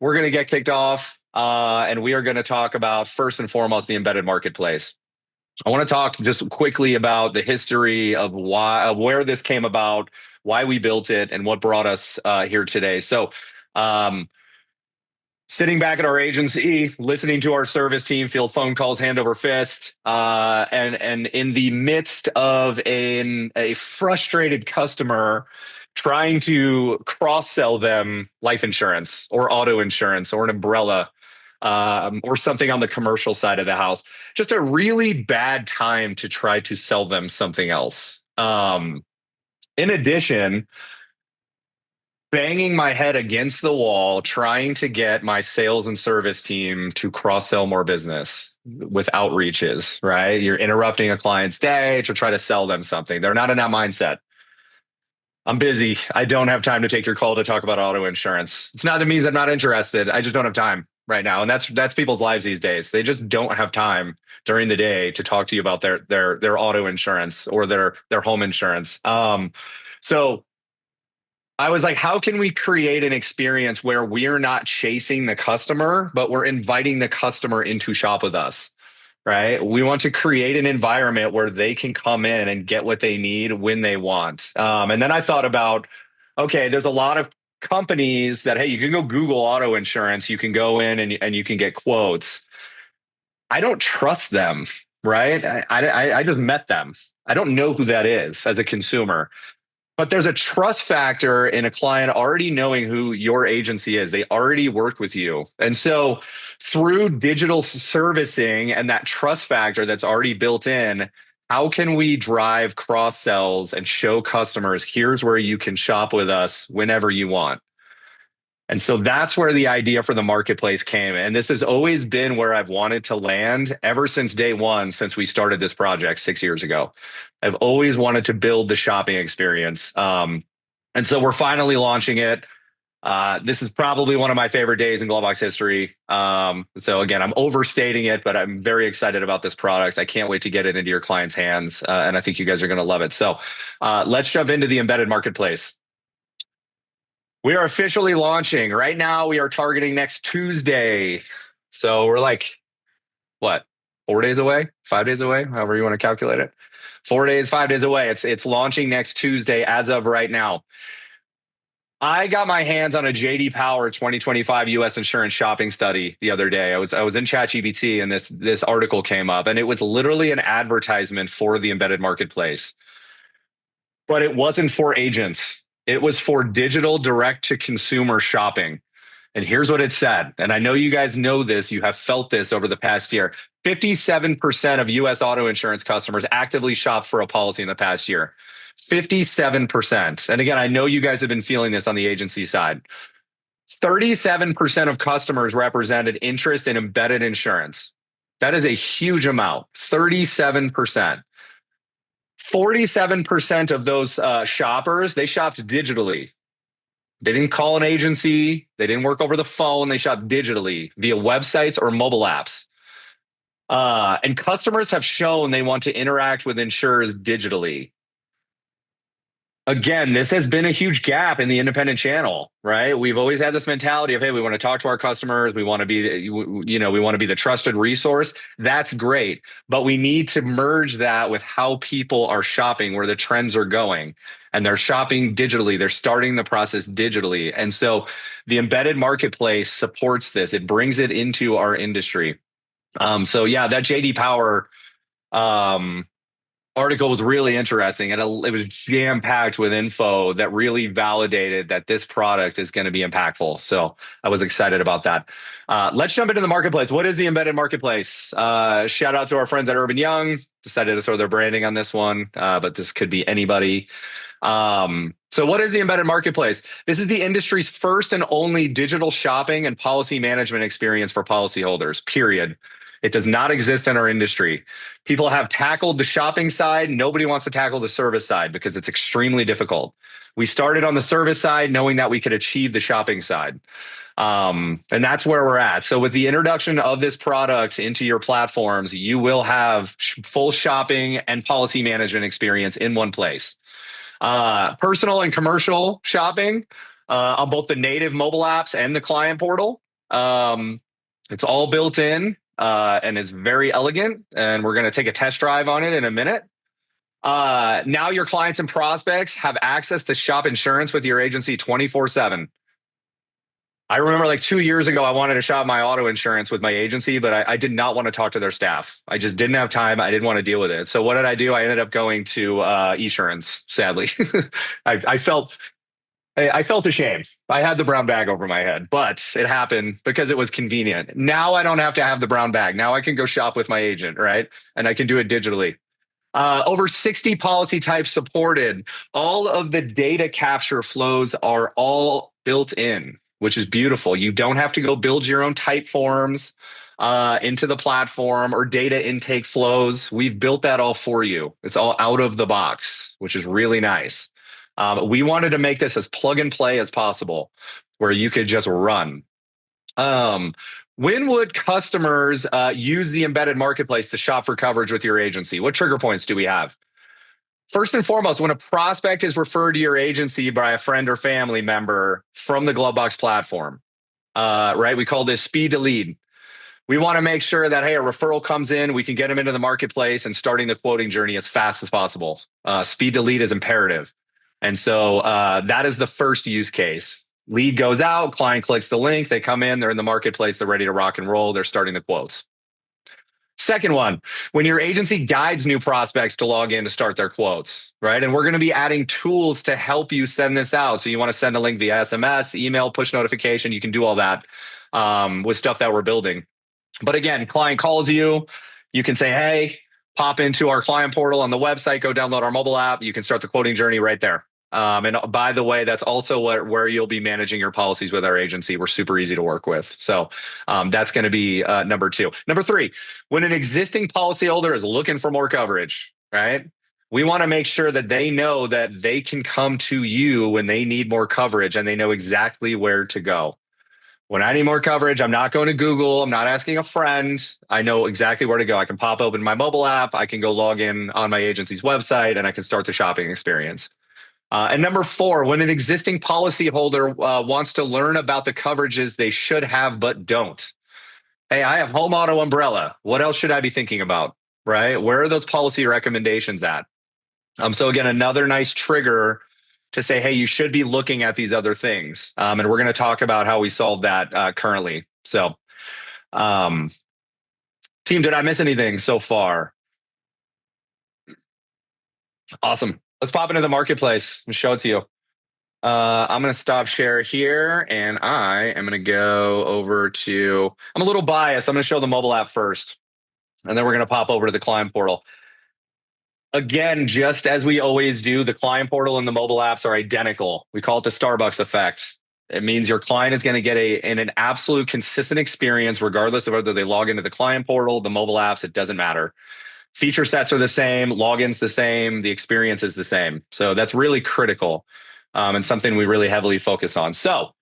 we're going to get kicked off, and we are going to talk about, first and foremost, the embedded marketplace. I want to talk just quickly about the history of where this came about, why we built it, and what brought us here today. So, um, sitting back at our agency, listening to our service team field phone calls hand over fist, and in the midst of a frustrated customer trying to cross sell them life insurance or auto insurance or an umbrella, or something on the commercial side of the house. Just a really bad time to try to sell them something else. In addition, banging my head against the wall, trying to get my sales and service team to cross sell more business with outreaches, right? You're interrupting a client's day to try to sell them something. They're not in that mindset. I'm busy. I don't have time to take your call to talk about auto insurance. It's not that means I'm not interested. I just don't have time right now. And that's people's lives these days. They just don't have time during the day to talk to you about their auto insurance or their home insurance. So I was like, how can we create an experience where we're not chasing the customer, but we're inviting the customer into shop with us, right? We want to create an environment where they can come in and get what they need when they want. And then I thought about, okay, there's a lot of companies that, hey, you can go Google auto insurance, you can go in and you can get quotes. I don't trust them, right? I just met them. I don't know who that is as a consumer. But there's a trust factor in a client already knowing who your agency is. They already work with you. And so through digital servicing and that trust factor that's already built in, how can we drive cross sells and show customers, here's where you can shop with us whenever you want? And so that's where the idea for the marketplace came. And this has always been where I've wanted to land ever since day one, since we started this project 6 years ago. I've always wanted to build the shopping experience. And so we're finally launching it. This is probably one of my favorite days in GloveBox history. So again, I'm overstating it, but I'm very excited about this product. I can't wait to get it into your clients' hands. And I think you guys are going to love it. So let's jump into the embedded marketplace. We are officially launching. Right now, we are targeting next Tuesday. So we're like, what, 4 days away, 5 days away, however you want to calculate it. 4 days, 5 days away. It's launching next Tuesday as of right now. I got my hands on a JD Power 2025 US insurance shopping study the other day. I was in ChatGPT and this article came up, and it was literally an advertisement for the embedded marketplace. But it wasn't for agents. It was for digital direct to consumer shopping. And here's what it said. And I know you guys know this, you have felt this over the past year. 57% of US auto insurance customers actively shop for a policy in the past year. 57%. And again, I know you guys have been feeling this on the agency side. 37% of customers represented interest in embedded insurance. That is a huge amount. 37%. 47% of those shoppers, they shopped digitally. They didn't call an agency. They didn't work over the phone. They shopped digitally via websites or mobile apps. And customers have shown they want to interact with insurers digitally. Again, this has been a huge gap in the independent channel, right? We've always had this mentality of, hey, we want to talk to our customers. We want to be, we want to be the trusted resource. That's great. But we need to merge that with how people are shopping, where the trends are going. And they're shopping digitally. They're starting the process digitally. And so the embedded marketplace supports this. It brings it into our industry. So yeah, that JD Power article was really interesting, and it was jam-packed with info that really validated that this product is going to be impactful. So I was excited about that. Let's jump into the marketplace. What is the embedded marketplace? Shout out to our friends at Urban Young. Decided to throw their branding on this one, but this could be anybody. So what is the embedded marketplace? This is the industry's first and only digital shopping and policy management experience for policyholders, period. It does not exist in our industry. People have tackled the shopping side. Nobody wants to tackle the service side because it's extremely difficult. We started on the service side knowing that we could achieve the shopping side. And that's where we're at. So with the introduction of this product into your platforms, you will have full shopping and policy management experience in one place. Personal and commercial shopping on both the native mobile apps and the client portal. Um, it's all built in and it's very elegant. And we're going to take a test drive on it in a minute. Now your clients and prospects have access to shop insurance with your agency 24/7. I remember like 2 years ago, I wanted to shop my auto insurance with my agency, but I did not want to talk to their staff. I just didn't have time. I didn't want to deal with it. So what did I do? I ended up going to Esurance. Sadly, I felt I felt ashamed. I had the brown bag over my head, but it happened because it was convenient. Now I don't have to have the brown bag. Now I can go shop with my agent, right? And I can do it digitally. Over 60 policy types supported. All of the data capture flows are all built in, which is beautiful. You don't have to go build your own type forms into the platform or data intake flows. We've built that all for you. It's all out of the box, which is really nice. We wanted to make this as plug and play as possible, where you could just run. When would customers use the embedded marketplace to shop for coverage with your agency? What trigger points do we have? First and foremost, when a prospect is referred to your agency by a friend or family member from the GloveBox platform, right? We call this speed to lead. We want to make sure that, hey, a referral comes in, we can get them into the marketplace and starting the quoting journey as fast as possible. Speed to lead is imperative. And so that is the first use case. Lead goes out, client clicks the link, they come in, they're in the marketplace, they're ready to rock and roll, they're starting the quotes. Second one, when your agency guides new prospects to log in to start their quotes, right? And we're going to be adding tools to help you send this out. So you want to send a link via SMS, email, push notification, you can do all that with stuff that we're building. But again, client calls you, you can say, hey, pop into our client portal on the website, go download our mobile app, you can start the quoting journey right there. And by the way, that's also where you'll be managing your policies with our agency. We're super easy to work with. So that's going to be number two. Number three, when an existing policyholder is looking for more coverage, right? We want to make sure that they know that they can come to you when they need more coverage and they know exactly where to go. When I need more coverage, I'm not going to Google. I'm not asking a friend. I know exactly where to go. I can pop open my mobile app. I can go log in on my agency's website and I can start the shopping experience. And number four, when an existing policyholder wants to learn about the coverages they should have but don't. Hey, I have home auto umbrella. What else should I be thinking about? Right? Where are those policy recommendations at? So again, another nice trigger to say, hey, you should be looking at these other things. And we're going to talk about how we solve that currently. So, team, did I miss anything so far? Awesome. Let's pop into the marketplace and show it to you. I'm going to stop share here and I am going to go over to, I'm a little biased. I'm going to show the mobile app first and then we're going to pop over to the client portal. Again, just as we always do, the client portal and the mobile apps are identical. We call it the Starbucks effect. It means your client is going to get an absolute consistent experience, regardless of whether they log into the client portal, the mobile apps, it doesn't matter. Feature sets are the same, logins the same, the experience is the same. So that's really critical and something we really heavily focus on. So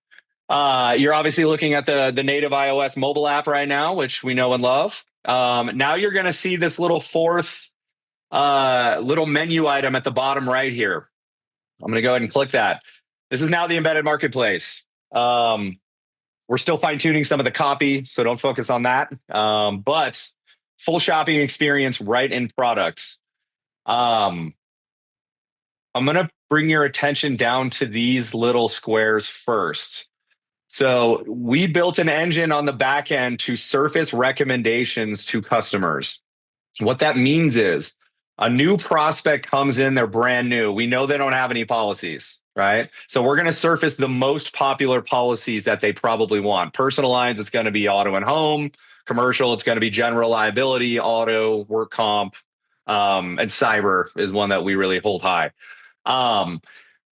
you're obviously looking at the native iOS mobile app right now, which we know and love. Now you're going to see this little fourth little menu item at the bottom right here. I'm going to go ahead and click that. This is now the embedded marketplace. We're still fine tuning some of the copy, so don't focus on that. But full shopping experience right in product. I'm going to bring your attention down to these little squares first. So we built an engine on the back end to surface recommendations to customers. What that means is a new prospect comes in, they're brand new. We know they don't have any policies, right? So we're going to surface the most popular policies that they probably want. Personal lines, it's going to be auto and home. Commercial, it's going to be general liability, auto, work comp, and cyber is one that we really hold high.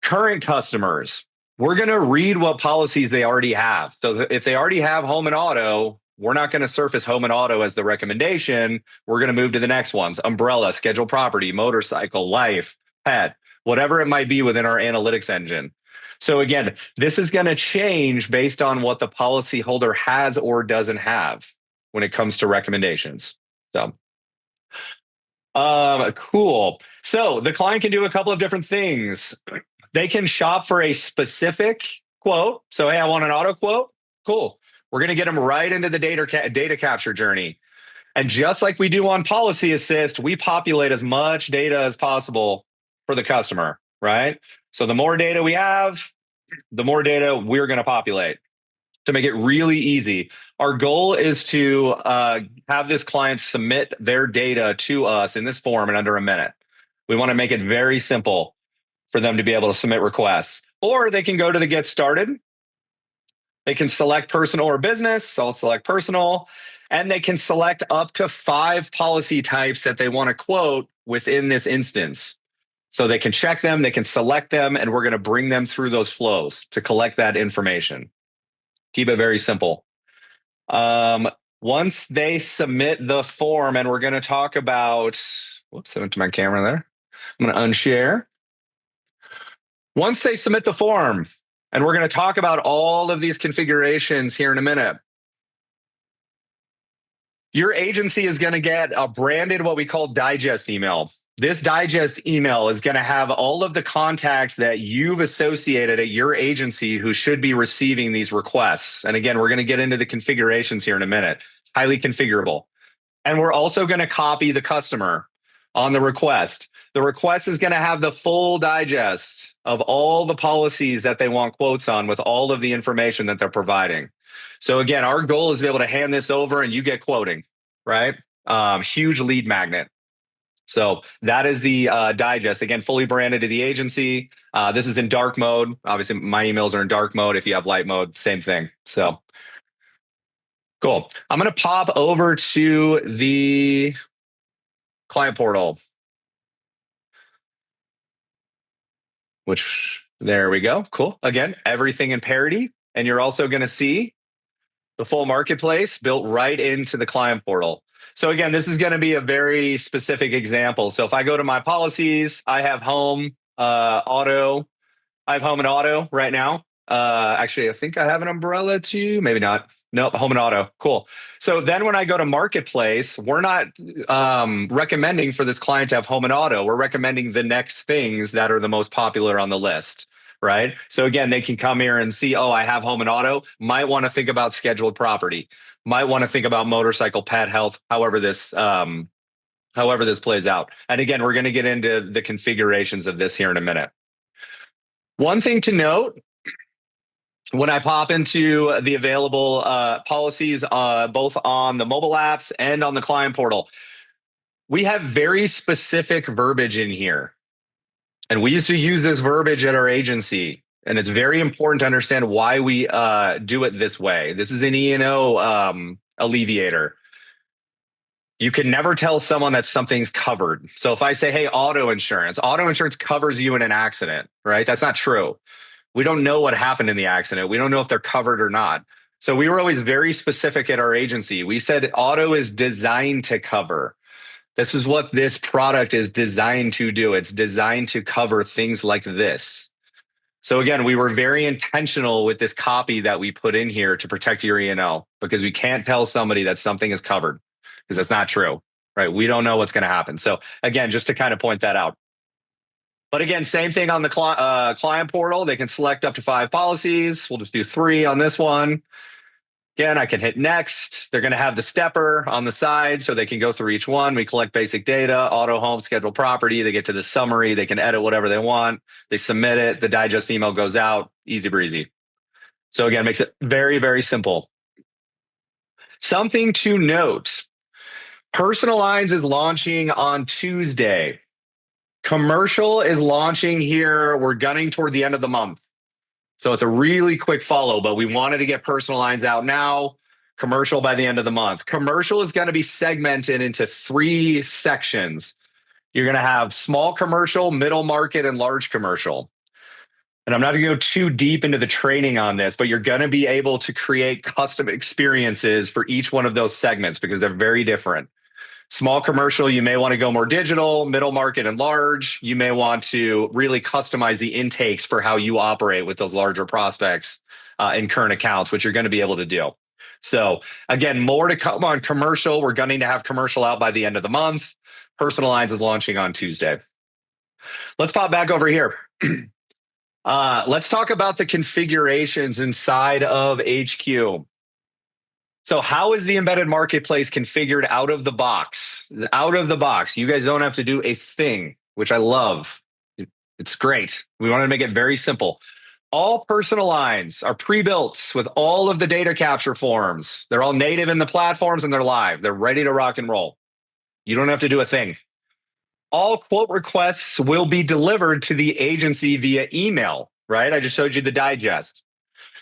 Current customers, we're going to read what policies they already have. So if they already have home and auto, we're not going to surface home and auto as the recommendation. We're going to move to the next ones: umbrella, scheduled property, motorcycle, life, pet, whatever it might be within our analytics engine. So again, this is going to change based on what the policyholder has or doesn't have when it comes to recommendations. So cool. So the client can do a couple of different things. They can shop for a specific quote. So, hey, I want an auto quote. Cool. We're going to get them right into the data capture journey. And just like we do on Policy Assist, we populate as much data as possible for the customer, right? So the more data we have, the more data we're going to populate to make it really easy. Our goal is to have this client submit their data to us in this form in under a minute. We want to make it very simple for them to be able to submit requests. Or they can go to the Get Started. They can select personal or business. So I'll select personal. And they can select up to 5 policy types that they want to quote within this instance. So they can check them, they can select them, and we're going to bring them through those flows to collect that information. Keep it very simple. Once they submit the form, and we're going to talk about, whoops, I went to my camera there. I'm going to unshare. Once they submit the form, and we're going to talk about all of these configurations here in a minute, your agency is going to get a branded, what we call digest email. This digest email is going to have all of the contacts that you've associated at your agency who should be receiving these requests. And again, we're going to get into the configurations here in a minute. It's highly configurable. And we're also going to copy the customer on the request. The request is going to have the full digest of all the policies that they want quotes on with all of the information that they're providing. So again, our goal is to be able to hand this over and you get quoting, right? Huge lead magnet. So that is the digest, again, fully branded to the agency. This is in dark mode. Obviously, my emails are in dark mode. If you have light mode, same thing. So cool. I'm going to pop over to the client portal, which there we go. Cool. Again, everything in parity. And you're also going to see the full marketplace built right into the client portal. So again, this is going to be a very specific example. So if I go to my policies, I have home, auto. I have home and auto right now. Actually, I think I have an umbrella too. Maybe not. Nope, home and auto. Cool. So then when I go to marketplace, we're not recommending for this client to have home and auto. We're recommending the next things that are the most popular on the list. Right. So again, they can come here and see, oh, I have home and auto, might want to think about scheduled property, might want to think about motorcycle, pet health, however this plays out. And again, we're going to get into the configurations of this here in a minute. One thing to note, when I pop into the available policies, both on the mobile apps and on the client portal, we have very specific verbiage in here. And we used to use this verbiage at our agency. And it's very important to understand why we do it this way. This is an E&O alleviator. You can never tell someone that something's covered. So if I say, hey, auto insurance covers you in an accident, right? That's not true. We don't know what happened in the accident. We don't know if they're covered or not. So we were always very specific at our agency. We said auto is designed to cover. This is what this product is designed to do. It's designed to cover things like this. So again, we were very intentional with this copy that we put in here to protect your E&O, because we can't tell somebody that something is covered, because that's not true, right? We don't know what's going to happen. So again, just to kind of point that out. But again, same thing on the client portal. They can select up to 5 policies. We'll just do 3 on this one. Again, I can hit next. They're going to have the stepper on the side so they can go through each one. We collect basic data, auto, home, scheduled property. They get to the summary. They can edit whatever they want. They submit it. The digest email goes out. Easy breezy. So again, makes it very, very simple. Something to note. Personal Lines is launching on Tuesday. Commercial is launching here. We're gunning toward the end of the month. So it's a really quick follow, but we wanted to get Personal Lines out now, commercial by the end of the month. Commercial is going to be segmented into 3 sections. You're going to have small commercial, middle market, and large commercial. And I'm not going to go too deep into the training on this, but you're going to be able to create custom experiences for each one of those segments because they're very different. Small commercial, you may want to go more digital. Middle market and large, you may want to really customize the intakes for how you operate with those larger prospects and current accounts, which you're going to be able to do. So again, more to come on commercial. We're gunning to have commercial out by the end of the month. Personal Lines is launching on Tuesday. Let's pop back over here. Let's talk about the configurations inside of HQ. So how is the embedded marketplace configured out of the box? Out of the box, you guys don't have to do a thing, which I love. It's great. We want to make it very simple. All personal lines are pre-built with all of the data capture forms. They're all native in the platforms and they're live. They're ready to rock and roll. You don't have to do a thing. All quote requests will be delivered to the agency via email, right? I just showed you the digest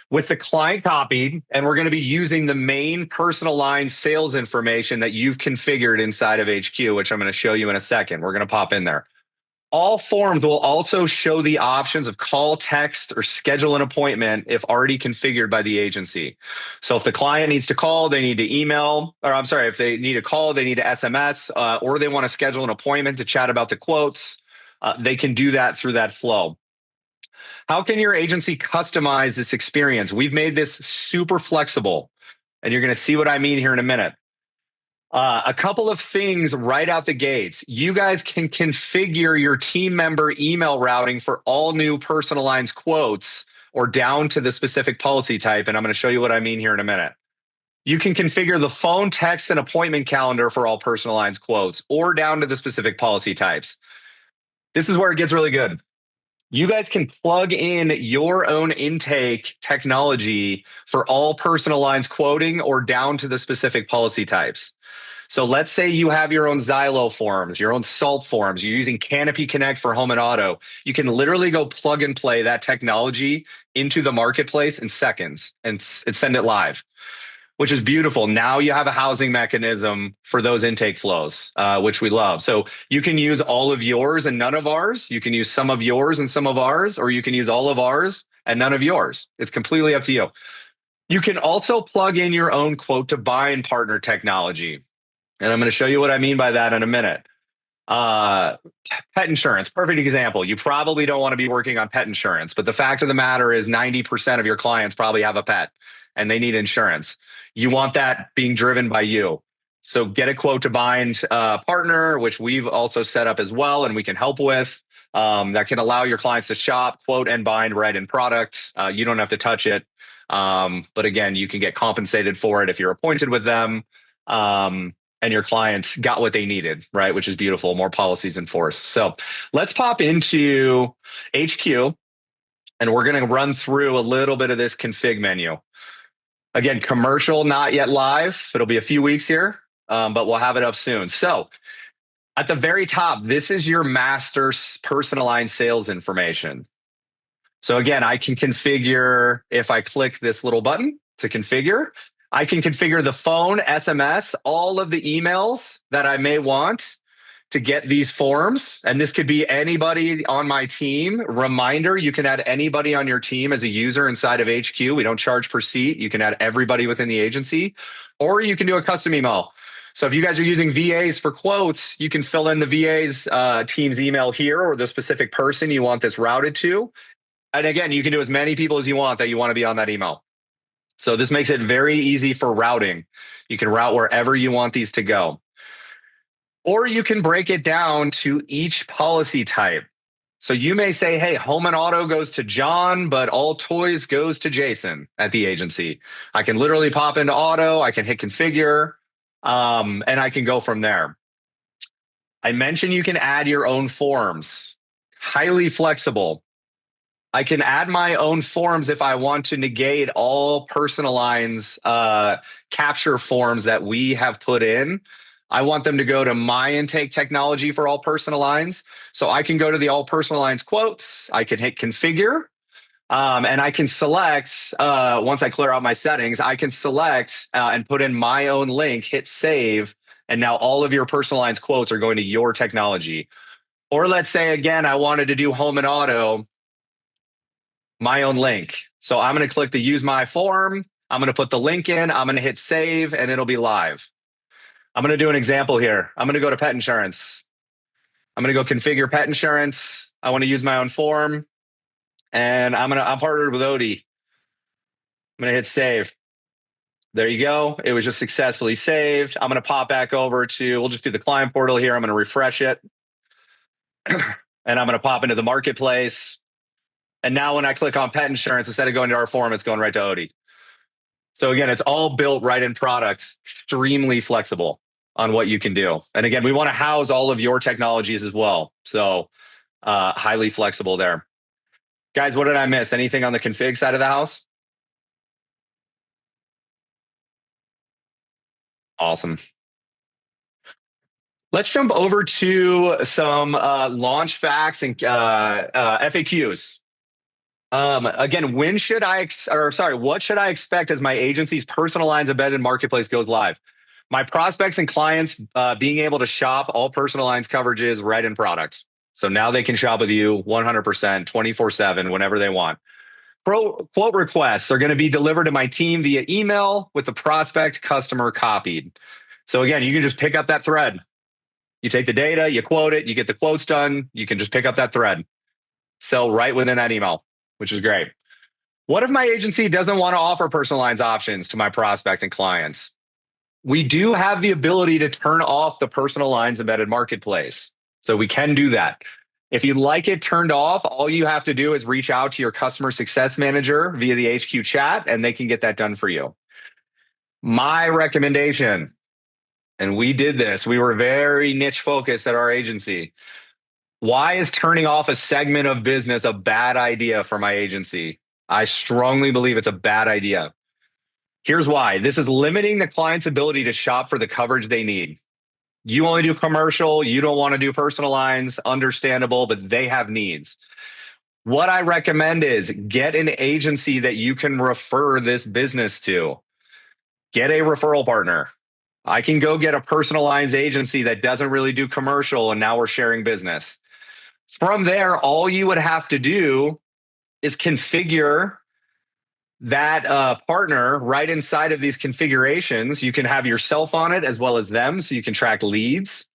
with the client copied, and we're going to be using the main personal line sales information that you've configured inside of HQ, which I'm going to show you in a second. We're going to pop in there. All forms will also show the options of call, text, or schedule an appointment if already configured by the agency. So if the client needs to call, they need to email, or I'm sorry, if they need a call, they need to SMS, or they want to schedule an appointment to chat about the quotes, they can do that through that flow. How can your agency customize this experience? We've made this super flexible, and you're going to see what I mean here in a minute. A couple of things right out the gates. You guys can configure your team member email routing for all new personal lines quotes or down to the specific policy type. And I'm going to show you what I mean here in a minute. You can configure the phone, text, and appointment calendar for all personal lines quotes or down to the specific policy types. This is where it gets really good. You guys can plug in your own intake technology for all personal lines quoting or down to the specific policy types. So let's say you have your own Xylo forms, your own Salt forms, you're using Canopy Connect for home and auto. You can literally go plug and play that technology into the marketplace in seconds and send it live, which is beautiful. Now you have a housing mechanism for those intake flows, which we love. So you can use all of yours and none of ours. You can use some of yours and some of ours, or you can use all of ours and none of yours. It's completely up to you. You can also plug in your own quote to bind partner technology. And I'm going to show you what I mean by that in a minute. Pet insurance, perfect example. You probably don't want to be working on pet insurance, but the fact of the matter is 90% of your clients probably have a pet and they need insurance. You want that being driven by you. So get a quote to bind partner, which we've also set up as well, and we can help with. That can allow your clients to shop, quote, and bind right in product. You don't have to touch it. But again, you can get compensated for it if you're appointed with them. And your clients got what they needed, right? Which is beautiful. More policies in force. So let's pop into HQ and we're going to run through a little bit of this config menu. Again, commercial, not yet live. It'll be a few weeks here, but we'll have it up soon. So at the very top, this is your master personalized sales information. So again, I can configure, if I click this little button to configure, I can configure the phone, SMS, all of the emails that I may want to get these forms. And this could be anybody on my team. Reminder, you can add anybody on your team as a user inside of HQ. We don't charge per seat. You can add everybody within the agency, or you can do a custom email. So if you guys are using VAs for quotes, you can fill in the VA's team's email here or the specific person you want this routed to. And again, you can do as many people as you want that you want to be on that email. So this makes it very easy for routing. You can route wherever you want these to go. Or you can break it down to each policy type. So you may say, hey, home and auto goes to John, but all toys goes to Jason at the agency. I can literally pop into auto, I can hit configure, and I can go from there. I mentioned you can add your own forms. Highly flexible. I can add my own forms if I want to negate all personal lines capture forms that we have put in. I want them to go to my intake technology for all personal lines. So I can go to the all personal lines quotes. I can hit configure. And I can select, once I clear out my settings, I can select and put in my own link, hit save. And now all of your personal lines quotes are going to your technology. Or let's say, again, I wanted to do home and auto. My own link. So I'm going to click the use my form. I'm going to put the link in. I'm going to hit save and it'll be live. I'm going to do an example here. I'm going to go to pet insurance. I'm going to go configure pet insurance. I want to use my own form and I'm partnered with Odie. I'm going to hit save. There you go. It was just successfully saved. I'm going to pop back over to, we'll just do the client portal here. I'm going to refresh it and I'm going to pop into the marketplace. And now when I click on pet insurance, instead of going to our form, it's going right to Odie. So again, it's all built right in product, extremely flexible on what you can do. And again, we want to house all of your technologies as well. So highly flexible there. Guys, what did I miss? Anything on the config side of the house? Awesome. Let's jump over to some launch facts and FAQs. Again, when should what should I expect as my agency's personal lines embedded marketplace goes live? My prospects and clients being able to shop all personal lines coverages right in product. So now they can shop with you 100%, 24/7, whenever they want. Quote requests are going to be delivered to my team via email with the prospect customer copied. So again, you can just pick up that thread. You take the data, you quote it, you get the quotes done. You can just pick up that thread, sell right within that email, which is great. What if my agency doesn't want to offer personal lines options to my prospect and clients? We do have the ability to turn off the personal lines embedded marketplace. So we can do that. If you'd like it turned off, all you have to do is reach out to your customer success manager via the HQ chat, and they can get that done for you. My recommendation, and we did this, we were very niche focused at our agency. Why is turning off a segment of business a bad idea for my agency? I strongly believe it's a bad idea. Here's why. This is limiting the client's ability to shop for the coverage they need. You only do commercial, you don't want to do personal lines, understandable, but they have needs. What I recommend is get an agency that you can refer this business to. Get a referral partner. I can go get a personal lines agency that doesn't really do commercial, and now we're sharing business. From there, all you would have to do is configure that partner right inside of these configurations. You can have yourself on it as well as them, so you can track leads.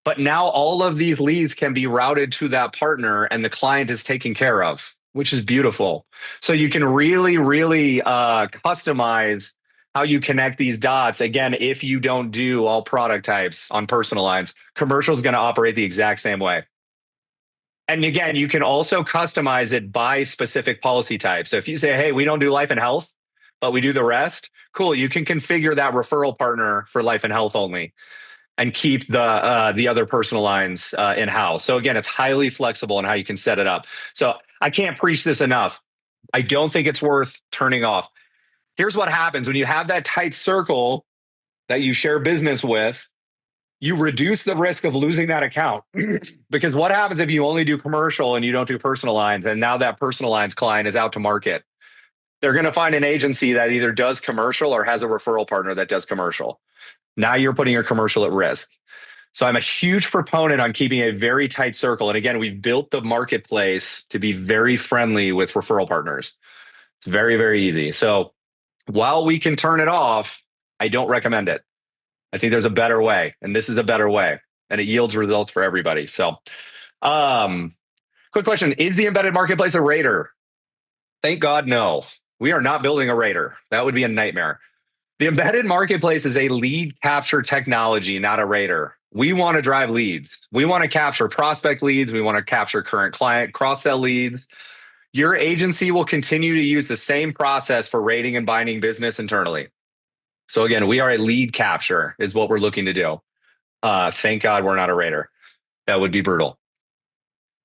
But now all of these leads can be routed to that partner, and the client is taken care of, which is beautiful. So you can really, really customize how you connect these dots. Again, if you don't do all product types on personal lines, commercial is going to operate the exact same way. And again, you can also customize it by specific policy type. So if you say, hey, we don't do life and health, but we do the rest, cool. You can configure that referral partner for life and health only and keep the other personal lines in-house. So again, it's highly flexible in how you can set it up. So I can't preach this enough. I don't think it's worth turning off. Here's what happens when you have that tight circle that you share business with. You reduce the risk of losing that account. Because what happens if you only do commercial and you don't do personal lines, and now that personal lines client is out to market? They're going to find an agency that either does commercial or has a referral partner that does commercial. Now you're putting your commercial at risk. So I'm a huge proponent on keeping a very tight circle. And again, we've built the marketplace to be very friendly with referral partners. It's very, very easy. So while we can turn it off, I don't recommend it. I think there's a better way, and this is a better way, and it yields results for everybody. So, quick question. Is the embedded marketplace a rater? Thank God, no. We are not building a rater. That would be a nightmare. The embedded marketplace is a lead capture technology, not a rater. We want to drive leads. We want to capture prospect leads. We want to capture current client cross-sell leads. Your agency will continue to use the same process for rating and binding business internally. So again, we are a lead capture is what we're looking to do. Thank God we're not a rater. That would be brutal.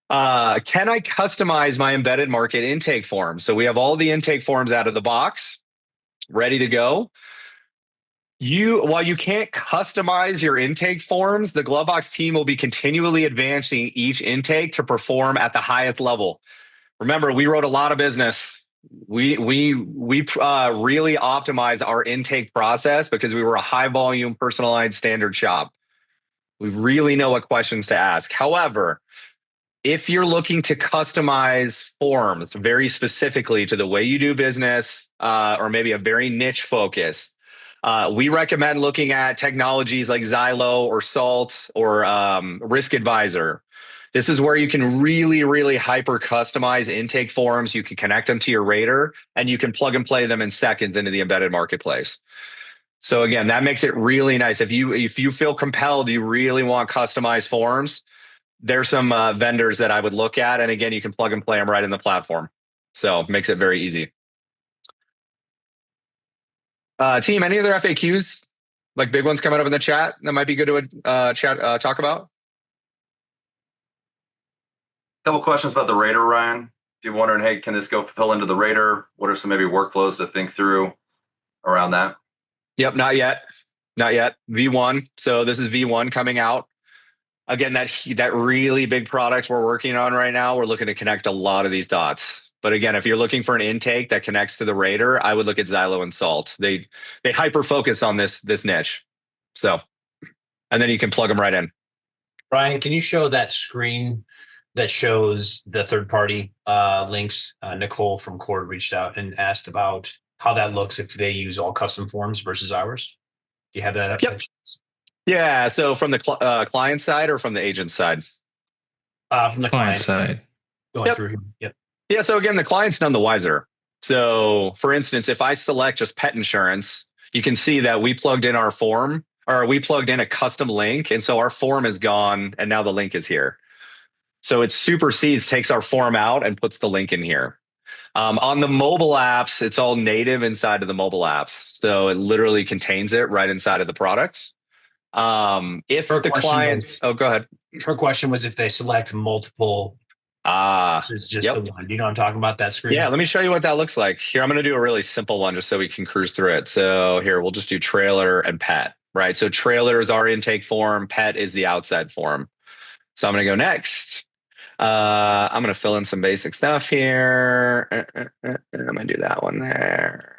Can I customize my embedded market intake form? So we have all the intake forms out of the box, ready to go. While you can't customize your intake forms, the GloveBox team will be continually advancing each intake to perform at the highest level. Remember, we wrote a lot of business. We really optimize our intake process because we were a high volume personalized standard shop. We really know what questions to ask. However, if you're looking to customize forms very specifically to the way you do business, or maybe a very niche focus, we recommend looking at technologies like Xylo or Salt or Risk Advisor. This is where you can really, really hyper customize intake forms. You can connect them to your rater, and you can plug and play them in seconds into the embedded marketplace. So again, that makes it really nice. If you feel compelled, you really want customized forms, there's some vendors that I would look at. And again, you can plug and play them right in the platform. So it makes it very easy. Team, any other FAQs, like big ones coming up in the chat that might be good to talk about? Couple questions about the Raider, Ryan. If you're wondering, hey, can this go fill into the Raider? What are some maybe workflows to think through around that? Yep, not yet. Not yet. V1. So this is V1 coming out. Again, that really big product we're working on right now, we're looking to connect a lot of these dots. But again, if you're looking for an intake that connects to the Raider, I would look at Xylo and Salt. They hyper focus on this niche. So, and then you can plug them right in. Brian, can you show that screen that shows the third-party links? Nicole from Cord reached out and asked about how that looks if they use all custom forms versus ours. Do you have that? Yep. Yeah. So from the client side or from the agent side? From the client side. Going through here. Yep. Yeah. So again, the client's none the wiser. So for instance, if I select just pet insurance, you can see that we plugged in our form, or we plugged in a custom link. And so our form is gone and now the link is here. So it supersedes, takes our form out and puts the link in here. On the mobile apps, it's all native inside of the mobile apps. So it literally contains it right inside of the product. If the clients, go ahead. Her question was if they select multiple, this is just the one. Do you know what I'm talking about, that screen? Yeah, let me show you what that looks like. Here, I'm going to do a really simple one just so we can cruise through it. So here, we'll just do trailer and pet, right? So trailer is our intake form, pet is the outside form. So I'm going to go next. I'm going to fill in some basic stuff here. I'm going to do that one there.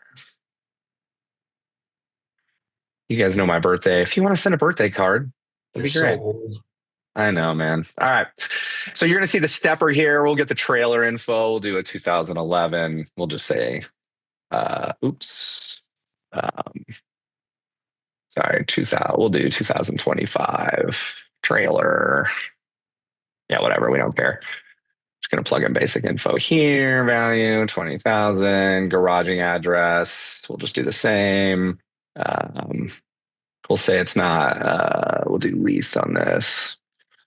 You guys know my birthday. If you want to send a birthday card, that'd be great. So I know, man. All right. So you're going to see the stepper here. We'll get the trailer info. We'll do a 2011. We'll just say, sorry, 2000. We'll do 2025 trailer. Yeah, whatever. We don't care. Just going to plug in basic info here. Value 20,000. Garaging address. We'll just do the same. We'll say it's not, we'll do least on this.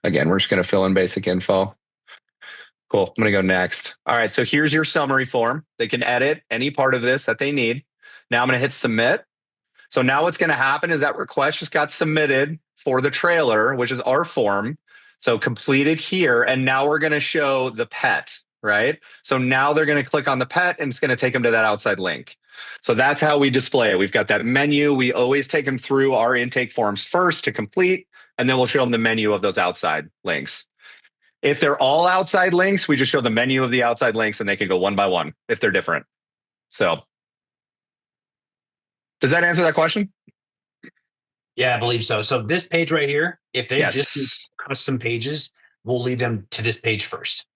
Again, we're just going to fill in basic info. Cool. I'm going to go next. All right. So here's your summary form. They can edit any part of this that they need. Now I'm going to hit submit. So now what's going to happen is that request just got submitted for the trailer, which is our form. So completed here. And now we're going to show the pet, right? So now they're going to click on the pet and it's going to take them to that outside link. So that's how we display it. We've got that menu. We always take them through our intake forms first to complete, and then we'll show them the menu of those outside links. If they're all outside links, we just show the menu of the outside links and they can go one by one if they're different. So does that answer that question? Yeah, I believe so. So this page right here, if they just do custom pages, we'll lead them to this page first.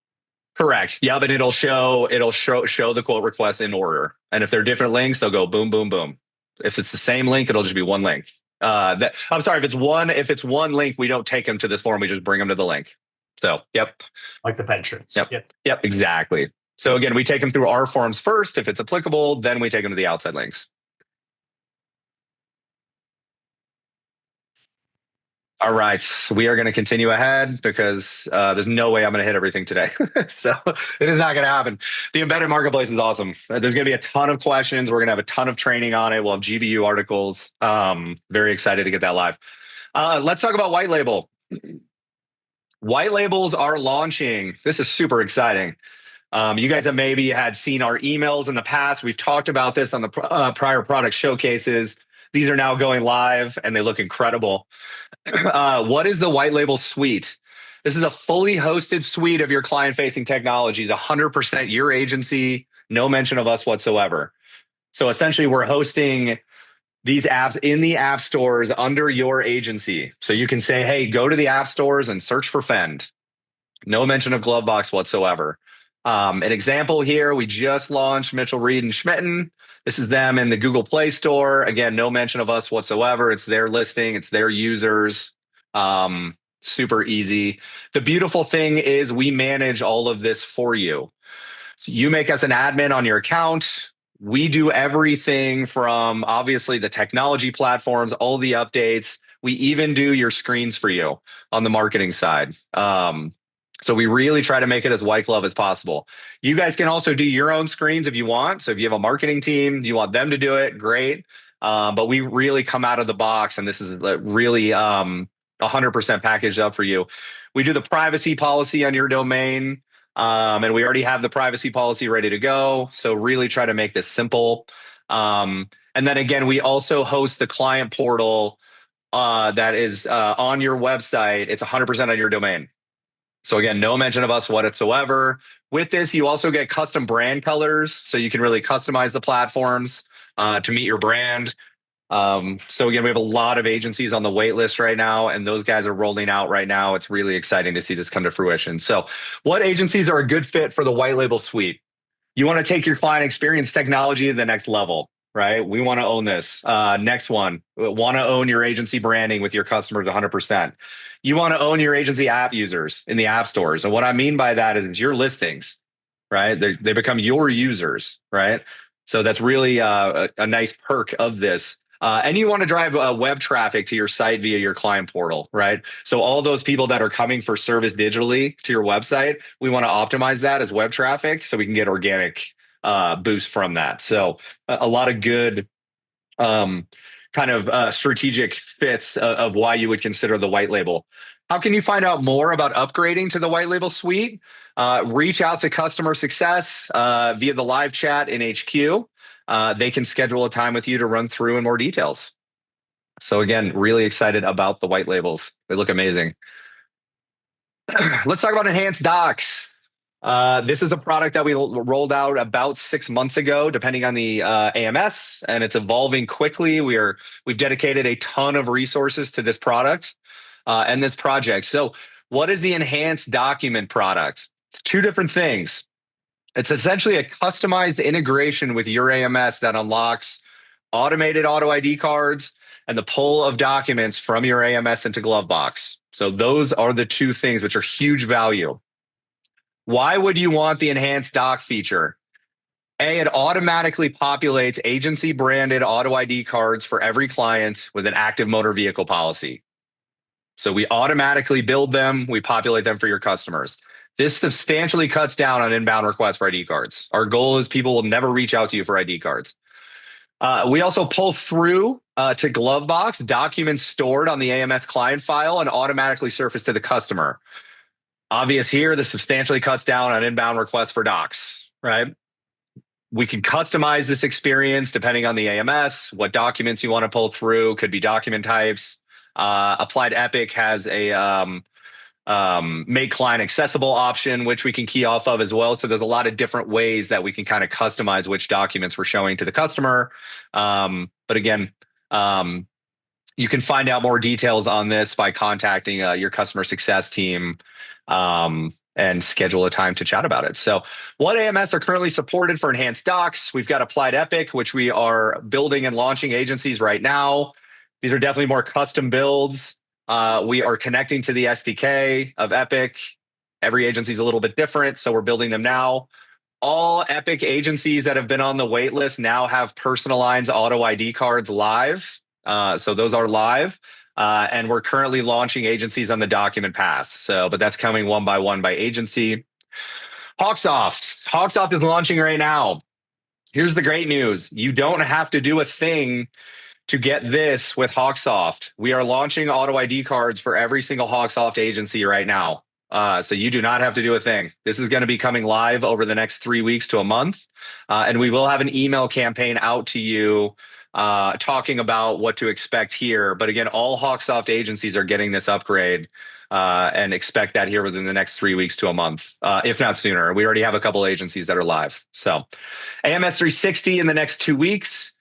Correct. Yeah, but it'll show the quote requests in order. And if they're different links, they'll go boom, boom, boom. If it's the same link, it'll just be one link. I'm sorry, if it's one link, we don't take them to this form, we just bring them to the link. So, yep. Like the pet insurance. Yep, exactly. So again, we take them through our forms first. If it's applicable, then we take them to the outside links. All right, we are going to continue ahead because there's no way I'm going to hit everything today. So it is not going to happen. The embedded marketplace is awesome. There's going to be a ton of questions. We're going to have a ton of training on it. We'll have GBU articles. Very excited to get that live. Let's talk about white label. White labels are launching. This is super exciting. You guys have maybe had seen our emails in the past. We've talked about this on the prior product showcases. These are now going live and they look incredible. What is the white label suite? This is a fully hosted suite of your client-facing technologies, 100% your agency, no mention of us whatsoever. So essentially, we're hosting these apps in the app stores under your agency. So you can say, hey, go to the app stores and search for Fend. No mention of GloveBox whatsoever. An example here, we just launched Mitchell, Reed, and Schmitten. This is them in the Google Play Store. Again, no mention of us whatsoever. It's their listing. It's their users. Super easy. The beautiful thing is we manage all of this for you. So you make us an admin on your account. We do everything from obviously the technology platforms, all the updates. We even do your screens for you on the marketing side. So we really try to make it as white glove as possible. You guys can also do your own screens if you want. So if you have a marketing team, you want them to do it, great. But we really come out of the box, and this is really 100% packaged up for you. We do the privacy policy on your domain, and we already have the privacy policy ready to go. So really try to make this simple. And then again, we also host the client portal that is on your website. It's 100% on your domain. So again, no mention of us whatsoever. With this, you also get custom brand colors, so you can really customize the platforms to meet your brand. So again, we have a lot of agencies on the wait list right now, and those guys are rolling out right now. It's really exciting to see this come to fruition. So what agencies are a good fit for the white label suite? You want to take your client experience technology to the next level, right? We want to own this. Next one, want to own your agency branding with your customers 100%. You want to own your agency app users in the app stores. And what I mean by that is it's your listings, right? They become your users, right? So that's really a nice perk of this. And you want to drive web traffic to your site via your client portal, right? So all those people that are coming for service digitally to your website, we want to optimize that as web traffic so we can get organic boost from that. So a lot of good kind of strategic fits of why you would consider the white label. How can you find out more about upgrading to the white label suite? Reach out to customer success via the live chat in HQ. They can schedule a time with you to run through in more details. So again, really excited about the white labels. They look amazing. Let's talk about enhanced docs. This is a product that we rolled out about 6 months ago, depending on the AMS, and it's evolving quickly. We've dedicated a ton of resources to this product and this project. So what is the enhanced document product? It's two different things. It's essentially a customized integration with your AMS that unlocks automated auto ID cards and the pull of documents from your AMS into GloveBox. So those are the two things which are huge value. Why would you want the enhanced doc feature? A, it automatically populates agency branded auto ID cards for every client with an active motor vehicle policy. So we automatically build them, we populate them for your customers. This substantially cuts down on inbound requests for ID cards. Our goal is people will never reach out to you for ID cards. We also pull through to GloveBox documents stored on the AMS client file and automatically surface to the customer. Obvious here, this substantially cuts down on inbound requests for docs, right? We can customize this experience depending on the AMS, what documents you want to pull through, could be document types. Applied Epic has a make client accessible option, which we can key off of as well. So there's a lot of different ways that we can kind of customize which documents we're showing to the customer. But again, you can find out more details on this by contacting your customer success team and schedule a time to chat about it. So what AMS are currently supported for enhanced docs? We've got Applied Epic, which we are building and launching agencies right now. These are definitely more custom builds. We are connecting to the SDK of Epic. Every agency is a little bit different, so we're building them now. All Epic agencies that have been on the wait list now have personalized auto ID cards live. So those are live. And we're currently launching agencies on the document pass. So, but that's coming one by agency. Hawksoft is launching right now. Here's the great news. You don't have to do a thing to get this with Hawksoft. We are launching auto ID cards for every single Hawksoft agency right now. So you do not have to do a thing. This is going to be coming live over the next 3 weeks to a month. And we will have an email campaign out to you talking about what to expect here. But again, all Hawksoft agencies are getting this upgrade and expect that here within the next 3 weeks to a month, if not sooner. We already have a couple agencies that are live. So AMS 360 in the next 2 weeks.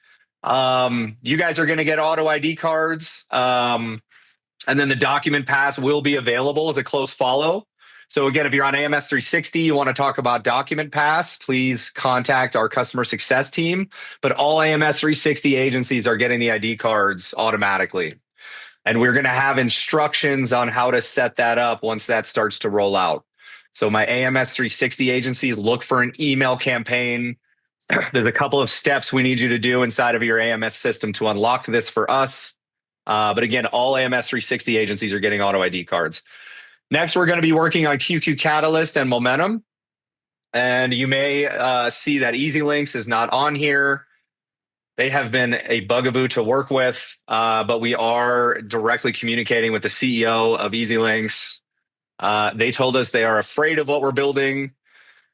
You guys are going to get auto ID cards. And then the document pass will be available as a close follow. So again, if you're on AMS 360, you want to talk about document pass, please contact our customer success team. But all AMS 360 agencies are getting the ID cards automatically. And we're going to have instructions on how to set that up once that starts to roll out. So my AMS 360 agencies, look for an email campaign. There's a couple of steps we need you to do inside of your AMS system to unlock this for us. But again, all AMS 360 agencies are getting auto ID cards. Next, we're going to be working on QQ Catalyst and Momentum. And you may see that Easy Links is not on here. They have been a bugaboo to work with, but we are directly communicating with the CEO of EasyLinks. They told us they are afraid of what we're building,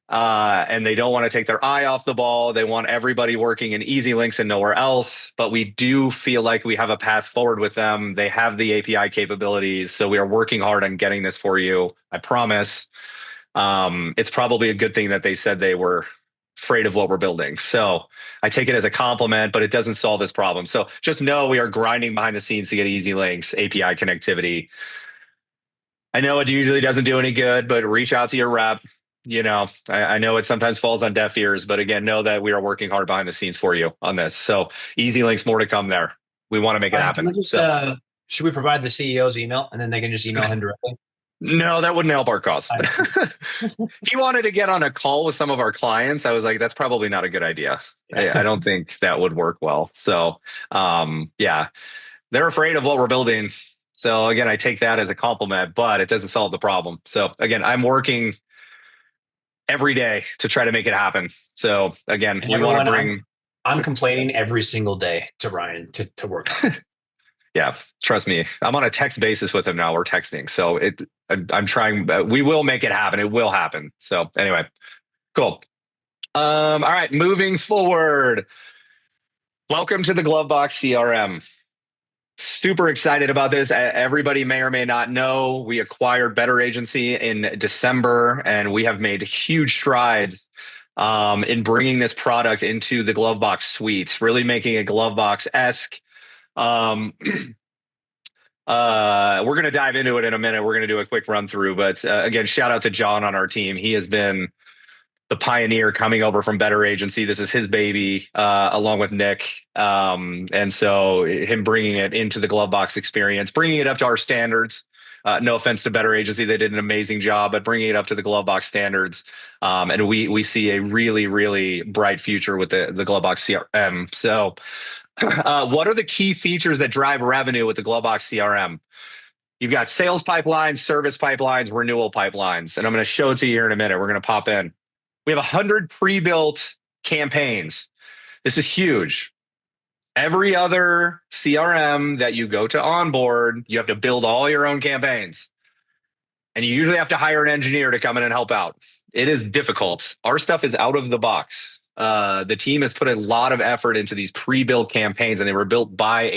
and they don't want to take their eye off the ball. They want everybody working in EasyLinks and nowhere else. But we do feel like we have a path forward with them. They have the API capabilities, so we are working hard on getting this for you. I promise. It's probably a good thing that they said they were afraid of what we're building. So I take it as a compliment, but it doesn't solve this problem. So just know we are grinding behind the scenes to get EasyLinks API connectivity. I know it usually doesn't do any good, but reach out to your rep. I know it sometimes falls on deaf ears, but again, know that we are working hard behind the scenes for you on this. So EasyLinks, more to come there. We want to make it happen. Can we just, should we provide the CEO's email and then they can just email him directly? No, that wouldn't help our cause. He wanted to get on a call with some of our clients. I was like, that's probably not a good idea. I don't think that would work well. So, yeah, they're afraid of what we're building. So again, I take that as a compliment, but it doesn't solve the problem. So again, I'm working every day to try to make it happen. So again, we want to bring. I'm complaining every single day to Ryan to work on it. Yeah, trust me. I'm on a text basis with him now. We're texting. So I'm trying, we will make it happen. It will happen. So anyway, cool. All right, moving forward. Welcome to the GloveBox CRM. Super excited about this. Everybody may or may not know, we acquired Better Agency in December, and we have made huge strides in bringing this product into the GloveBox suite, really making it GloveBox-esque. We're going to dive into it in a minute. We're going to do a quick run through, but again, shout out to John on our team. He has been the pioneer coming over from Better Agency. This is his baby, along with Nick. And so him bringing it into the GloveBox experience, bringing it up to our standards. No offense to Better Agency. They did an amazing job, but bringing it up to the GloveBox standards. And we see a really, really bright future with the GloveBox CRM. So what are the key features that drive revenue with the GloveBox CRM? You've got sales pipelines, service pipelines, renewal pipelines. And I'm going to show it to you here in a minute. We're going to pop in. We have 100 pre-built campaigns. This is huge. Every other CRM that you go to onboard, you have to build all your own campaigns. And you usually have to hire an engineer to come in and help out. It is difficult. Our stuff is out of the box. The team has put a lot of effort into these pre-built campaigns, and they were built by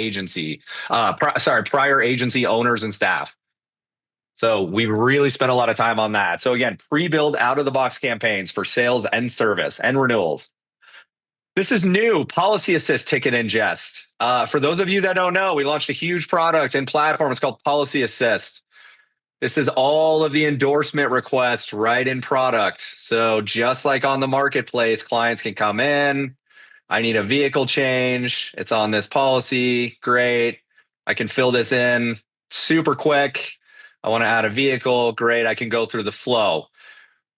prior agency owners and staff. So we've really spent a lot of time on that. So again, pre-build out-of-the-box campaigns for sales and service and renewals. This is new, Policy Assist ticket ingest. For those of you that don't know, we launched a huge product and platform. It's called Policy Assist. This is all of the endorsement requests right in product. So just like on the marketplace, clients can come in. I need a vehicle change. It's on this policy. Great. I can fill this in super quick. I want to add a vehicle. Great. I can go through the flow.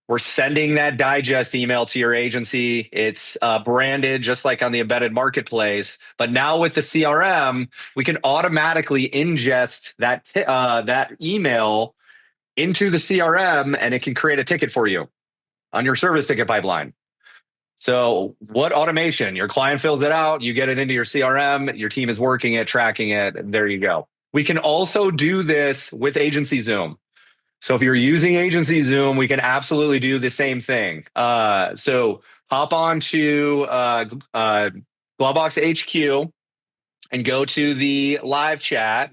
We're sending that digest email to your agency. It's branded just like on the embedded marketplace. But now with the CRM, we can automatically ingest that email into the CRM, and it can create a ticket for you on your service ticket pipeline. So what automation? Your client fills it out. You get it into your CRM. Your team is working it, tracking it. And there you go. We can also do this with Agency Zoom. So if you're using Agency Zoom, we can absolutely do the same thing. So hop on to GloveBox HQ and go to the live chat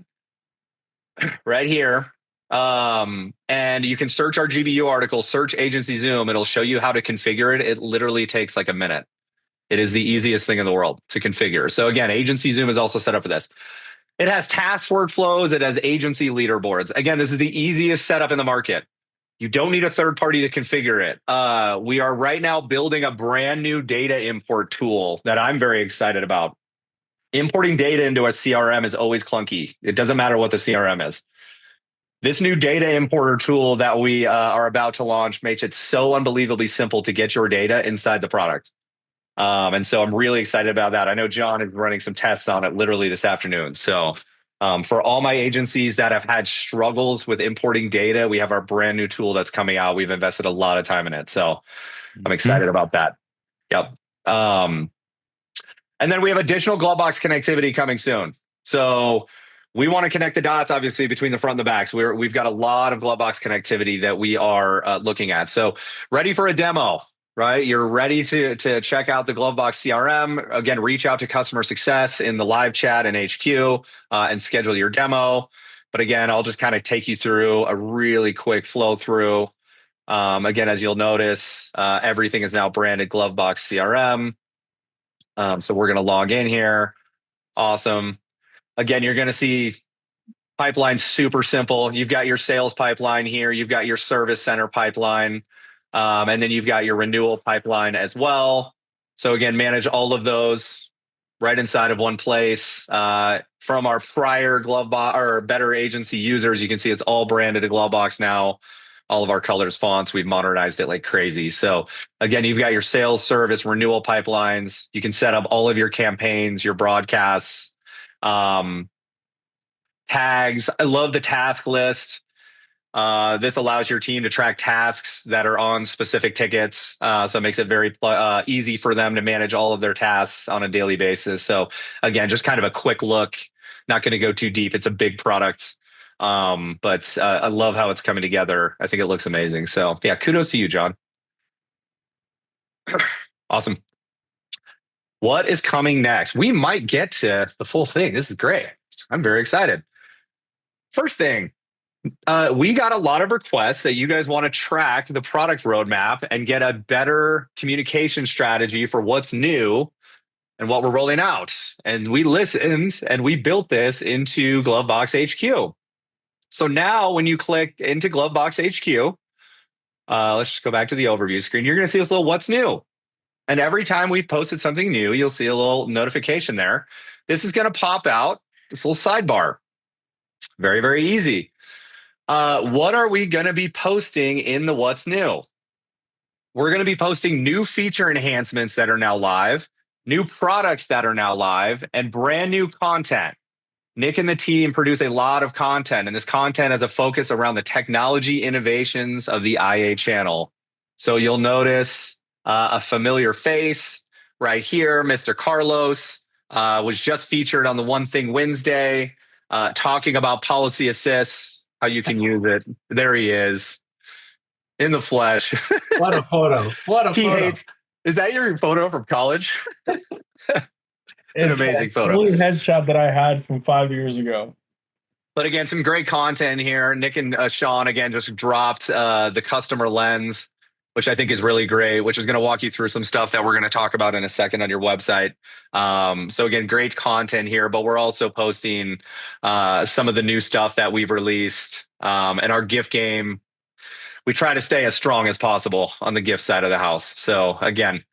right here. And you can search our GBU article, search Agency Zoom. It'll show you how to configure it. It literally takes like a minute. It is the easiest thing in the world to configure. So again, Agency Zoom is also set up for this. It has task workflows. It has agency leaderboards. Again, this is the easiest setup in the market. You don't need a third party to configure it. We are right now building a brand new data import tool that I'm very excited about. Importing data into a CRM is always clunky. It doesn't matter what the CRM is. This new data importer tool that we are about to launch makes it so unbelievably simple to get your data inside the product. And so I'm really excited about that. I know John is running some tests on it literally this afternoon. So for all my agencies that have had struggles with importing data, we have our brand new tool that's coming out. We've invested a lot of time in it. So I'm excited about that. Yep. And And then we have additional GloveBox connectivity coming soon. So we want to connect the dots, obviously, between the front and the back. So we've got a lot of GloveBox connectivity that we are looking at. So ready for a demo, right? You're ready to check out the GloveBox CRM. Again, reach out to customer success in the live chat in HQ and schedule your demo. But again, I'll just kind of take you through a really quick flow through. Again, as you'll notice, everything is now branded GloveBox CRM. So we're going to log in here. Awesome. Again, you're going to see pipeline super simple. You've got your sales pipeline here. You've got your service center pipeline. And then you've got your renewal pipeline as well. So again, manage all of those right inside of one place. From our prior GloveBox or Better Agency users, you can see it's all branded to GloveBox now. All of our colors, fonts, we've modernized it like crazy. So again, you've got your sales, service, renewal pipelines. You can set up all of your campaigns, your broadcasts, tags. I love the task list. This allows your team to track tasks that are on specific tickets. So it makes it very easy for them to manage all of their tasks on a daily basis. So again, just kind of a quick look, not going to go too deep. It's a big product. But I love how it's coming together. I think it looks amazing. So yeah, kudos to you, John. Awesome. What is coming next? We might get to the full thing. This is great. I'm very excited. First thing, we got a lot of requests that you guys want to track the product roadmap and get a better communication strategy for what's new and what we're rolling out. And we listened and we built this into GloveBox HQ. So now when you click into GloveBox HQ, let's just go back to the overview screen. You're going to see this little what's new. And every time we've posted something new, you'll see a little notification there. This is going to pop out, this little sidebar. Very, very easy. What are we going to be posting in the what's new? We're going to be posting new feature enhancements that are now live, new products that are now live, and brand new content. Nick and the team produce a lot of content, and this content has a focus around the technology innovations of the IA channel. So you'll notice a familiar face right here. Mr. Carlos was just featured on the One Thing Wednesday, talking about policy assists, how you can use it. There he is in the flesh. What a photo. What a photo. Is that your photo from college? It's an amazing photo. Only headshot that I had from 5 years ago. But again, some great content here. Nick and Sean, again, just dropped the customer lens, which I think is really great, which is going to walk you through some stuff that we're going to talk about in a second on your website. So again, great content here, but we're also posting some of the new stuff that we've released. And our gift game, we try to stay as strong as possible on the gift side of the house. So again,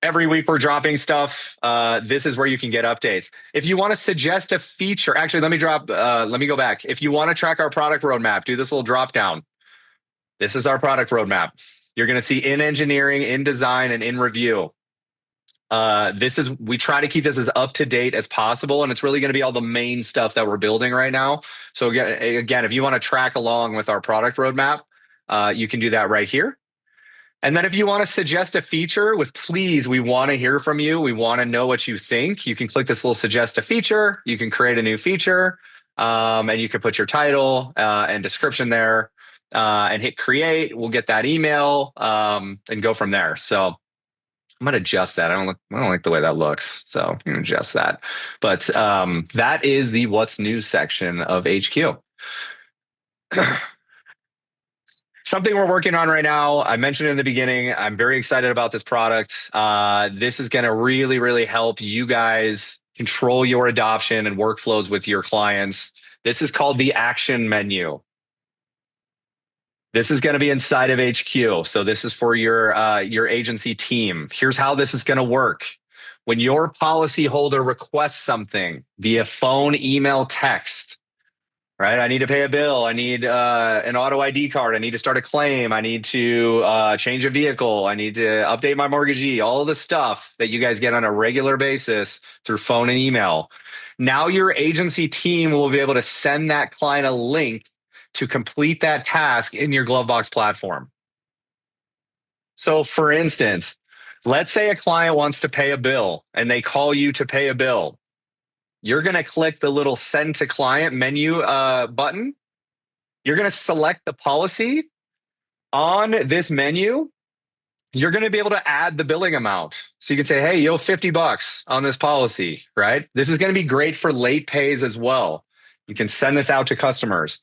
every week we're dropping stuff. This is where you can get updates. If you want to suggest a feature, actually, let me go back. If you want to track our product roadmap, do this little drop down. This is our product roadmap. You're going to see in engineering, in design, and in review. We try to keep this as up to date as possible, and it's really going to be all the main stuff that we're building right now. So again, if you want to track along with our product roadmap, you can do that right here. And then if you want to suggest a feature please, we want to hear from you. We want to know what you think. You can click this little suggest a feature. You can create a new feature, and you can put your title and description there. And hit create. We'll get that email and go from there. So I'm going to adjust that. I don't like the way that looks. So I'm going to adjust that. But that is the what's new section of HQ. Something we're working on right now. I mentioned in the beginning, I'm very excited about this product. This is going to really, really help you guys control your adoption and workflows with your clients. This is called the action menu. This is going to be inside of HQ. So this is for your agency team. Here's how this is going to work. When your policyholder requests something via phone, email, text, right? I need to pay a bill. I need an auto ID card. I need to start a claim. I need to change a vehicle. I need to update my mortgagee. All of the stuff that you guys get on a regular basis through phone and email. Now your agency team will be able to send that client a link to complete that task in your GloveBox platform. So for instance, Let's say a client wants to pay a bill and they call you to pay a bill. You're going to click the little send to client menu button. You're going to select the policy on this menu. You're going to be able to add the billing amount. So you can say, hey, you owe $50 on this policy, right? This is going to be great for late pays as well. You can send this out to customers.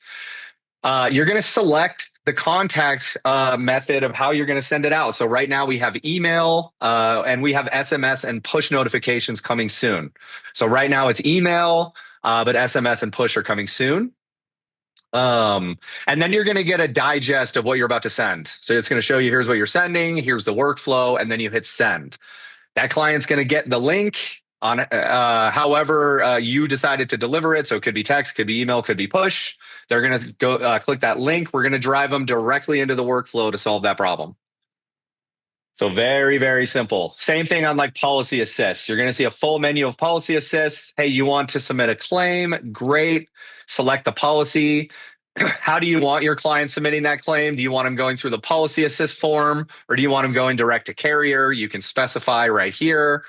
You're going to select the contact method of how you're going to send it out. So right now we have email and we have SMS and push notifications coming soon. So right now it's email, but SMS and push are coming soon. And then you're going to get a digest of what you're about to send. So it's going to show you, here's what you're sending, here's the workflow, and then you hit send. That client's going to get the link on however you decided to deliver it. So it could be text, could be email, could be push. They're going to go click that link. We're going to drive them directly into the workflow to solve that problem. So very, very simple. Same thing on like policy assist. You're going to see a full menu of policy assist. Hey, you want to submit a claim? Great. Select the policy. How do you want your client submitting that claim? Do you want them going through the policy assist form, or do you want them going direct to carrier? You can specify right here.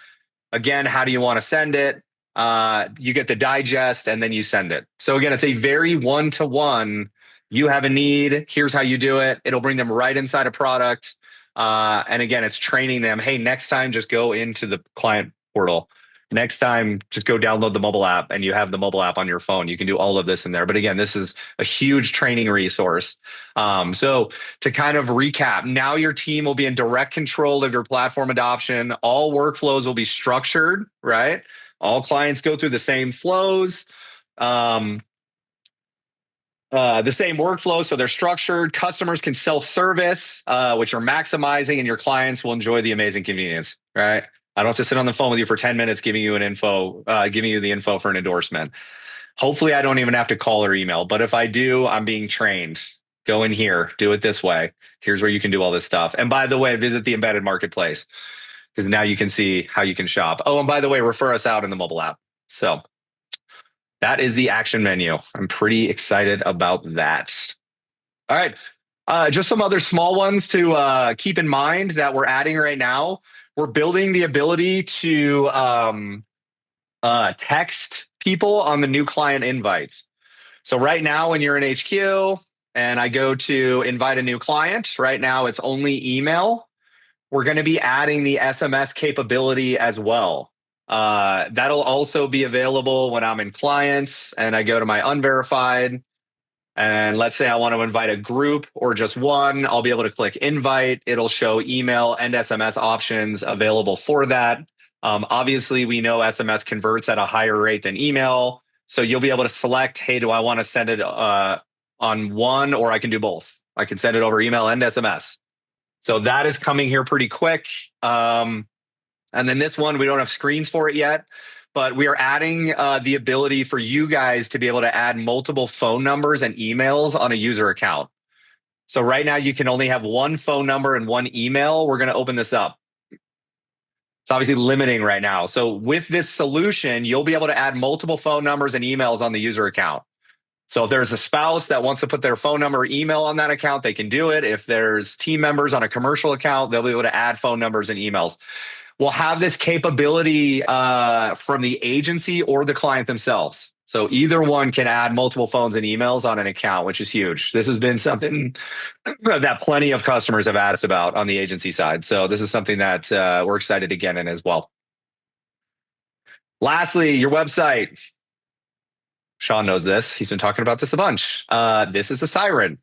Again, how do you want to send it? You get the digest and then you send it. So again, it's a very one-to-one. You have a need. Here's how you do it. It'll bring them right inside a product. And again, it's training them. Hey, next time, just go into the client portal. Next time, just go download the mobile app and you have the mobile app on your phone. You can do all of this in there. But again, this is a huge training resource. So to kind of recap, now your team will be in direct control of your platform adoption. All workflows will be structured, right? All clients go through the same flows. The same workflow, so they're structured. Customers can self-service, which are maximizing, and your clients will enjoy the amazing convenience, right? I don't have to sit on the phone with you for 10 minutes giving you the info for an endorsement. Hopefully, I don't even have to call or email, but if I do, I'm being trained. Go in here, do it this way. Here's where you can do all this stuff. And by the way, visit the embedded marketplace because now you can see how you can shop. Oh, and by the way, refer us out in the mobile app. So that is the action menu. I'm pretty excited about that. All right. Just some other small ones to keep in mind that we're adding right now. We're building the ability to text people on the new client invites. So right now when you're in HQ and I go to invite a new client, right now it's only email. We're going to be adding the SMS capability as well. That'll also be available when I'm in clients and I go to my unverified. And let's say I want to invite a group or just one, I'll be able to click invite. It'll show email and SMS options available for that. Obviously, we know SMS converts at a higher rate than email. So you'll be able to select, hey, do I want to send it on one, or I can do both. I can send it over email and SMS. So that is coming here pretty quick. And then this one, we don't have screens for it yet, but we are adding the ability for you guys to be able to add multiple phone numbers and emails on a user account. So right now you can only have one phone number and one email. We're going to open this up. It's obviously limiting right now. So with this solution, you'll be able to add multiple phone numbers and emails on the user account. So if there's a spouse that wants to put their phone number or email on that account, they can do it. If there's team members on a commercial account, they'll be able to add phone numbers and emails. We'll have this capability from the agency or the client themselves. So either one can add multiple phones and emails on an account, which is huge. This has been something that plenty of customers have asked about on the agency side. So this is something that we're excited to get in as well. Lastly, your website. Sean knows this. He's been talking about this a bunch. This is a siren.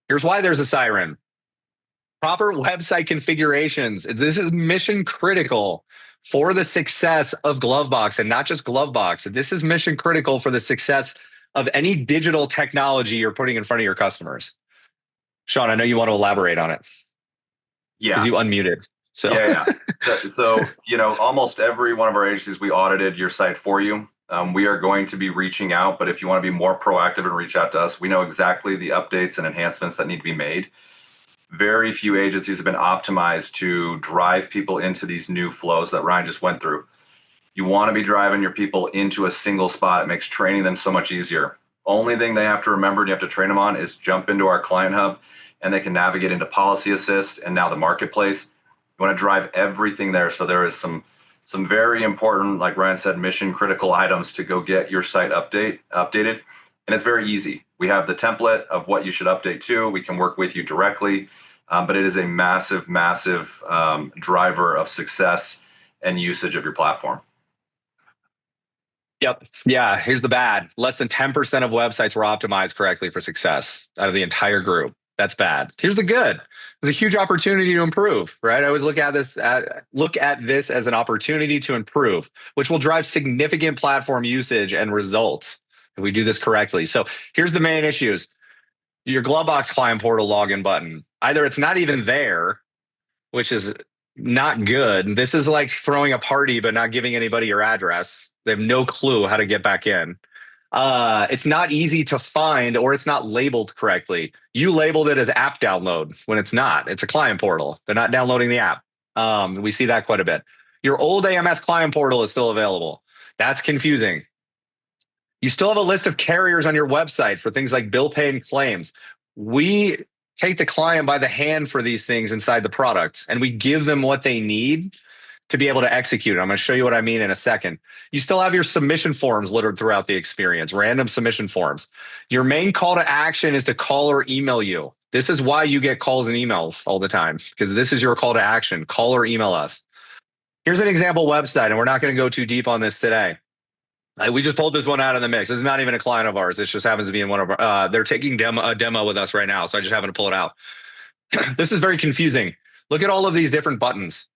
Here's why there's a siren. Proper website configurations. This is mission critical for the success of GloveBox, and not just GloveBox. This is mission critical for the success of any digital technology you're putting in front of your customers. Sean, I know you want to elaborate on it. Yeah. Because you unmuted. So Yeah. So, almost every one of our agencies, we audited your site for you. We are going to be reaching out, but if you want to be more proactive and reach out to us, we know exactly the updates and enhancements that need to be made. Very few agencies have been optimized to drive people into these new flows that Ryan just went through. You want to be driving your people into a single spot. It makes training them so much easier. Only thing they have to remember and you have to train them on is jump into our client hub and they can navigate into policy assist and now the marketplace. You want to drive everything there. So there is some very important, like Ryan said, mission critical items to go get your site updated. And it's very easy. We have the template of what you should update to. We can work with you directly, but it is a massive, massive driver of success and usage of your platform. Yep. Yeah. Here's the bad. Less than 10% of websites were optimized correctly for success out of the entire group. That's bad. Here's the good. There's a huge opportunity to improve, right? I always look at this as an opportunity to improve, which will drive significant platform usage and results if we do this correctly. So here's the main issues. Your GloveBox client portal login button. Either it's not even there, which is not good. This is like throwing a party but not giving anybody your address. They have no clue how to get back in. It's not easy to find, or it's not labeled correctly. You labeled it as app download when it's not. It's a client portal. They're not downloading the app. We see that quite a bit. Your old AMS client portal is still available. That's confusing. You still have a list of carriers on your website for things like bill pay and claims. We take the client by the hand for these things inside the product, and we give them what they need to be able to execute. I'm going to show you what I mean in a second. You still have your submission forms littered throughout the experience, random submission forms. Your main call to action is to call or email you. This is why you get calls and emails all the time, because this is your call to action. Call or email us. Here's an example website, and we're not going to go too deep on this today. We just pulled this one out of the mix. This is not even a client of ours. This just happens to be in one of our, they're taking a demo with us right now. So I just happen to pull it out. This is very confusing. Look at all of these different buttons.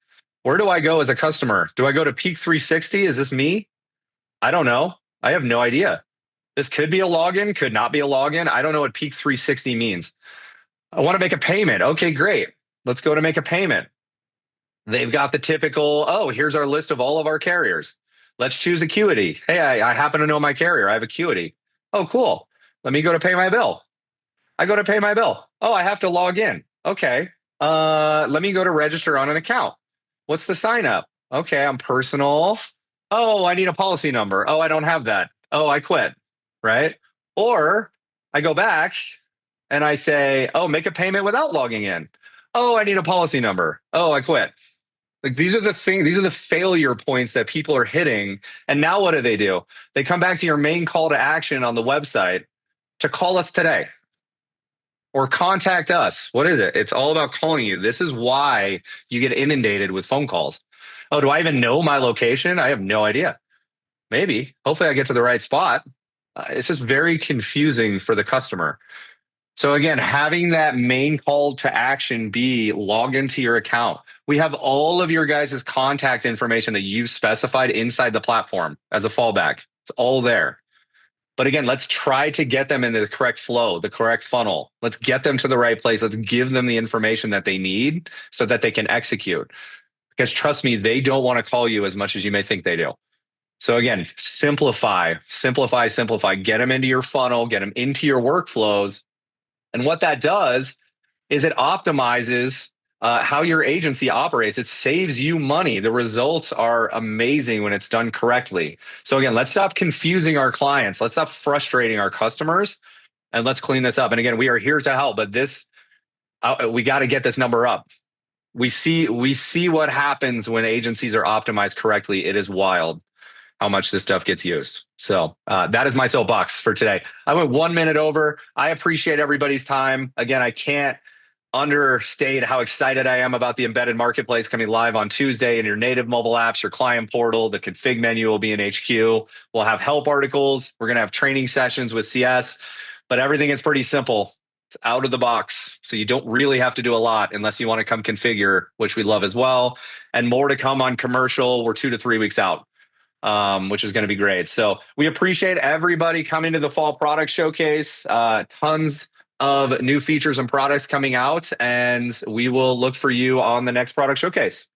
Where do I go as a customer? Do I go to Peak 360? Is this me? I don't know. I have no idea. This could be a login, could not be a login. I don't know what Peak 360 means. I want to make a payment. Okay, great. Let's go to make a payment. They've got the typical, oh, here's our list of all of our carriers. Let's choose Acuity. Hey, I happen to know my carrier. I have Acuity. Oh, cool. Let me go to pay my bill. I go to pay my bill. Oh, I have to log in. Okay. Let me go to register on an account. What's the sign up? Okay, I'm personal. Oh, I need a policy number. Oh, I don't have that. Oh, I quit. Right? Or I go back and I say, oh, make a payment without logging in. Oh, I need a policy number. Oh, I quit. Like these are the things, these are the failure points that people are hitting. And now what do? They come back to your main call to action on the website to call us today or contact us. What is it? It's all about calling you. This is why you get inundated with phone calls. Oh, do I even know my location? I have no idea. Maybe. Hopefully I get to the right spot. It's just very confusing for the customer. So again, having that main call to action be log into your account. We have all of your guys' contact information that you've specified inside the platform as a fallback. It's all there. But again, let's try to get them into the correct flow, the correct funnel. Let's get them to the right place. Let's give them the information that they need so that they can execute. Because trust me, they don't want to call you as much as you may think they do. So again, simplify. Get them into your funnel, get them into your workflows. And what that does is it optimizes how your agency operates. It saves you money. The results are amazing when it's done correctly. So again, let's stop confusing our clients. Let's stop frustrating our customers, and let's clean this up. And again, we are here to help, but this, we got to get this number up. We see what happens when agencies are optimized correctly. It is wild how much this stuff gets used. So that is my soapbox for today. I went 1 minute over. I appreciate everybody's time. Again, I can't understate how excited I am about the embedded marketplace coming live on Tuesday in your native mobile apps, your client portal. The config menu will be in HQ. We'll have help articles. We're going to have training sessions with CS, but everything is pretty simple. It's out of the box. So you don't really have to do a lot unless you want to come configure, which we love as well. And more to come on commercial. We're 2 to 3 weeks out. Which is going to be great. So we appreciate everybody coming to the Fall Product Showcase. Tons of new features and products coming out, and we will look for you on the next Product Showcase.